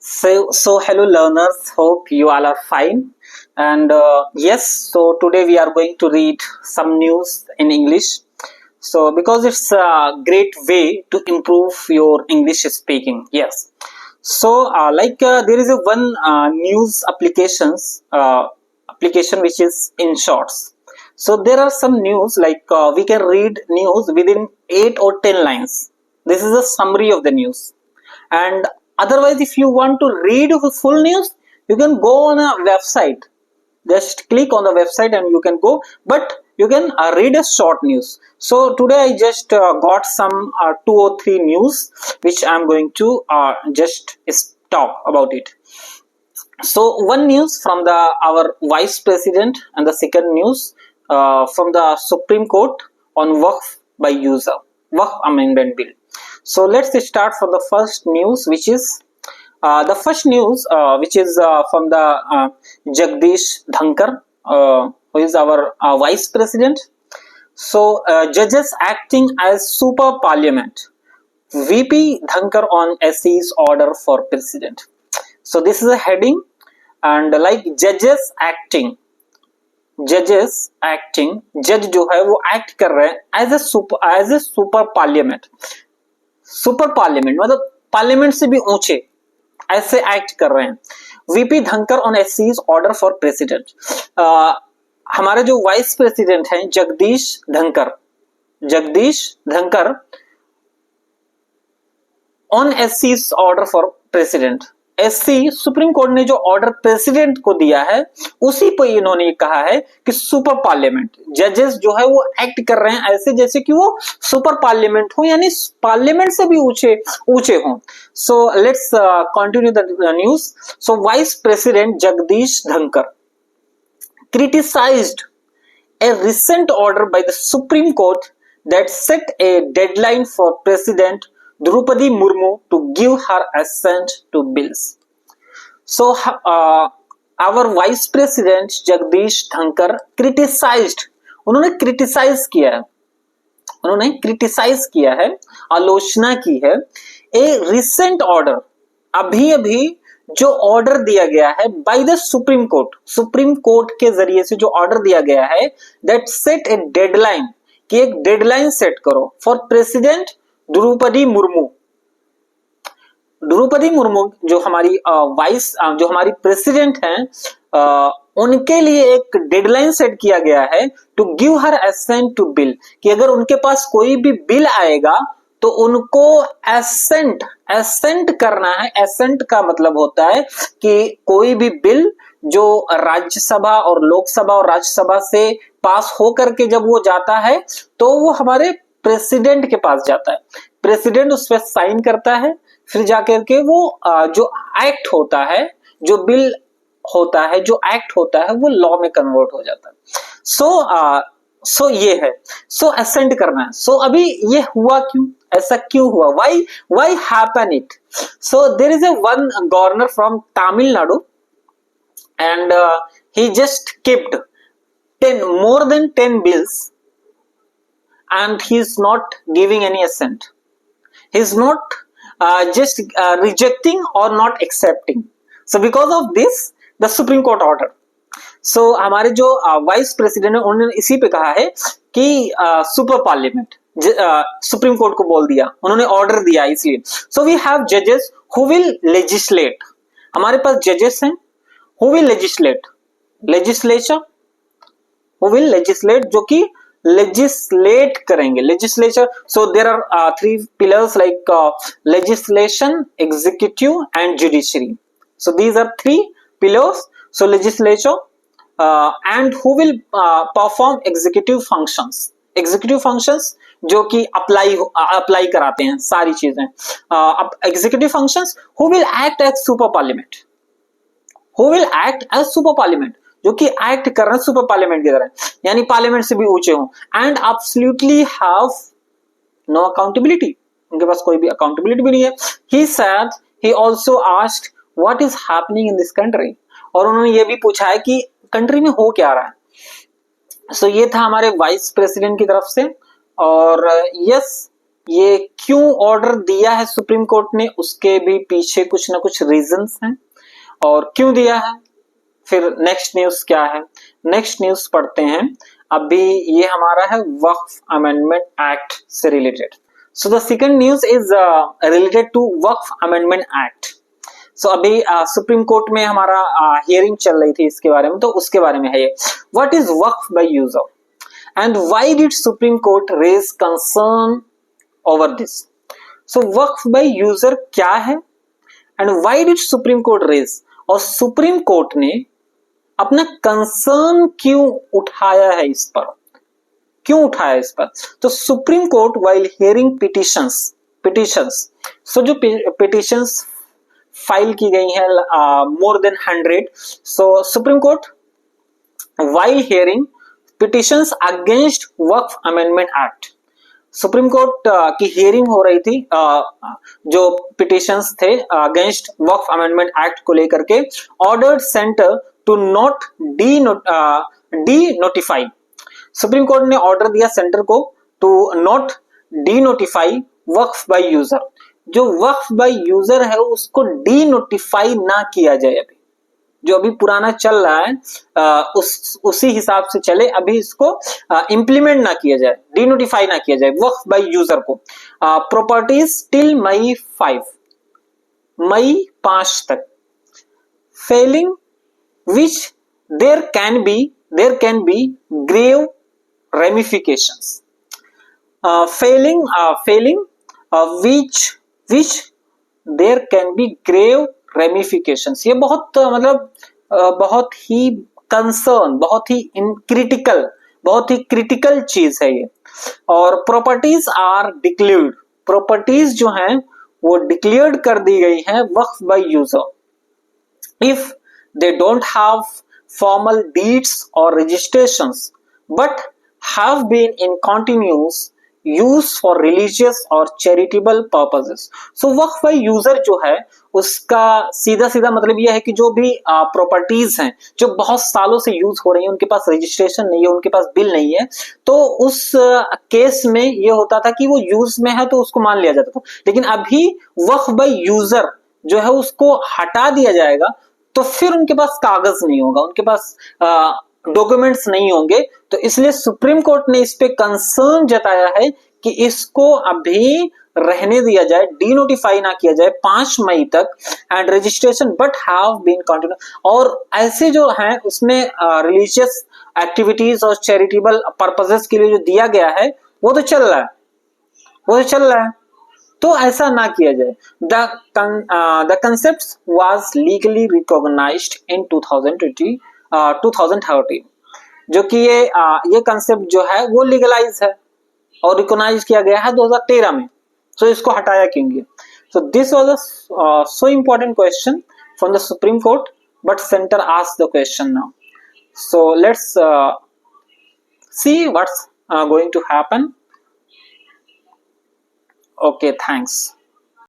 So hello learners, hope you all are fine. And yes, so today we are going to read some news in English. So because it's a great way to improve your English speaking. Yes. So there is a one news application which is in shorts. So there are some news we can read news within 8 or 10 lines. This is a summary of the news. And otherwise, if you want to read the full news, you can go on a website. Just click on the website and you can go, but you can read a short news. So today I just got some 2 or 3 news which I'm going to just talk about it. So one news from our vice president, and the second news from the Supreme Court on Waqf by user Waqf amendment bill. So let's start from the first news, which is the first news, which is from the Jagdish Dhankar, who is our vice president. So judges acting as super parliament. VP Dhankar on SC's order for president. So this is a heading, and like judges acting, जज जो है वो act कर रहे हैं as a super parliament मतलब parliament से भी ऊंचे ऐसे एक्ट कर रहे हैं. वीपी धनकर ऑन एससीज ऑर्डर फॉर प्रेसिडेंट. हमारे जो वाइस प्रेसिडेंट हैं जगदीश धनकर ऑन एससीज order for president. SC Supreme court ने जो ऑर्डर प्रेसिडेंट को दिया है उसी पर इन्होंने कहा है कि सुपर पार्लियामेंट जजेस जो है वो एक्ट कर रहे हैं ऐसे जैसे कि वो सुपर पार्लियामेंट हो, यानी पार्लियामेंट से भी ऊंचे हों. So let's continue the news. So vice president Jagdish धनकर criticized a recent order by the Supreme Court that set a deadline for President Draupadi Murmu to give her assent to bills. So our Vice President Jagdish Dhankar criticized, उन्होंने criticise किया है, आलोचना की है. ए recent order, अभी जो order दिया गया है बाय द सुप्रीम कोर्ट के जरिए से जो ऑर्डर दिया गया है, दैट सेट ए डेडलाइन, कि एक डेडलाइन सेट करो फॉर प्रेसिडेंट द्रौपदी मुर्मू जो हमारी जो हमारी प्रेसिडेंट हैं, उनके लिए एक डेडलाइन सेट किया गया है to give her assent to bill, कि अगर उनके पास कोई भी बिल आएगा तो उनको एसेंट करना है. एसेंट का मतलब होता है कि कोई भी बिल जो राज्यसभा और लोकसभा और राज्यसभा से पास होकर के जब वो जाता है तो वो हमारे प्रेसिडेंट के पास जाता है. प्रेसिडेंट उस पर साइन करता है, फिर जाकर के वो जो एक्ट होता है, जो बिल होता है, जो एक्ट होता है, वो लॉ में कन्वर्ट हो जाता है. सो ये है. सो असेंट करना है. सो अभी ये हुआ क्यों, ऐसा क्यों हुआ, why happen it? So there is a one governor from Tamil Nadu and he just kept more than 10 bills and he is not giving any assent. He is not just rejecting or not accepting. So because of this the Supreme Court order. So हमारे जो vice president है उन्होंने इसी पे कहा है कि super parliament supreme court को बोल दिया, उन्होंने ऑर्डर दिया इसलिए. सो वी हैव जजेस हु विल लेजिस्लेट. हमारे पास जजेस हैं हु विल लेजिस्लेट जो कि लेजिस्लेट करेंगे. Legislature. So there are 3 pillars like legislation, executive and judiciary. So these are 3 pillars. So legislature and who will perform executive functions जो कि apply कराते हैं सारी चीजें. Executive functions who will act as super parliament जो कि act कर रहे हैं सुपर पार्लियामेंट की तरह, यानी पार्लियामेंट से भी ऊंचे हों. And absolutely have no accountability, उनके पास कोई भी अकाउंटेबिलिटी भी नहीं है. he also asked what is happening in this country, और उन्होंने ये भी पूछा है कि कंट्री में हो क्या रहा है. सो ये था हमारे वाइस प्रेसिडेंट की तरफ से. और यस, ये क्यों ऑर्डर दिया है सुप्रीम कोर्ट ने, उसके भी पीछे कुछ ना कुछ रीजंस हैं और क्यों दिया है। फिर नेक्स्ट न्यूज क्या है, नेक्स्ट न्यूज पढ़ते हैं। अभी ये हमारा है वक्फ अमेंडमेंट एक्ट से related. So the second news is related to Waqf amendment act. So अभी सुप्रीम कोर्ट में हमारा हियरिंग चल रही थी इसके बारे में, तो उसके बारे में है ये। What is waqf by user and why did supreme court raise concern over this. So waqf by user क्या है and why did supreme court raise, और सुप्रीम कोर्ट ने अपना कंसर्न क्यों उठाया है इस पर, क्यों उठाया इस पर। तो Supreme Court while hearing petitions so जो पिटिशंस फाइल की गई है more than 100, so Supreme Court while hearing petitions against Waqf amendment act. Supreme Court की हियरिंग हो रही थी जो पिटिशंस थे अगेंस्ट वक्फ अमेंडमेंट एक्ट को लेकर के, ordered centre to not denotify. Supreme court ने ऑर्डर दिया सेंटर को to not denotify waqf by user. जो वक्फ बाय यूजर है उसको डी नोटिफाई ना किया जाए, अभी जो अभी पुराना चल रहा है उसी हिसाब से चले, अभी इसको इंप्लीमेंट ना किया जाए, डी नोटिफाई ना किया जाए वक्फ बाय यूजर को। प्रॉपर्टीज टिल मई 5 तक, Fehling which there can be grave ramifications, failing which there can be grave ramifications। ये बहुत बहुत ही कंसर्न, बहुत ही क्रिटिकल, बहुत ही क्रिटिकल चीज है ये। और प्रॉपर्टीज आर डिक्लेयर्ड, प्रॉपर्टीज जो हैं वो डिक्लेयर्ड कर दी गई हैं Waqf by user. If they don't have formal deeds or registrations but have been in continuous use for religious or charitable purposes। so Waqf by user जो है उसका सीधा सीधा मतलब यह है कि जो भी प्रॉपर्टीज हैं जो बहुत सालों से यूज हो रही हैं, उनके पास रजिस्ट्रेशन नहीं है, उनके पास बिल नहीं है, तो उस केस में ये होता था कि वो यूज में है तो उसको मान लिया जाता था। लेकिन अभी वक्फ बाय यूजर जो है उसको हटा दिया जाएगा, तो फिर उनके पास कागज नहीं होगा, उनके पास डॉक्यूमेंट्स नहीं होंगे। तो इसलिए सुप्रीम कोर्ट ने इस पे कंसर्न जताया है कि इसको अभी रहने दिया जाए, डी नोटिफाई ना किया जाए 5 मई तक, and registration but have been continue. और ऐसे जो हैं उसमें रिलीजियस एक्टिविटीज और चैरिटेबल पर्पसेस के लिए जो दिया गया है वो तो चल रहा है, तो ऐसा ना किया जाए। The concept was legally recognised in 2013, जो कि ये कंसेप्ट जो है वो लीगलाइज है और रिकॉग्नाइज किया गया है 2013 में। सो इसको हटाया क्यों गया। So this was a so important question from the supreme court, but centre asked the question now. So let's see what's going to happen. Okay, thanks.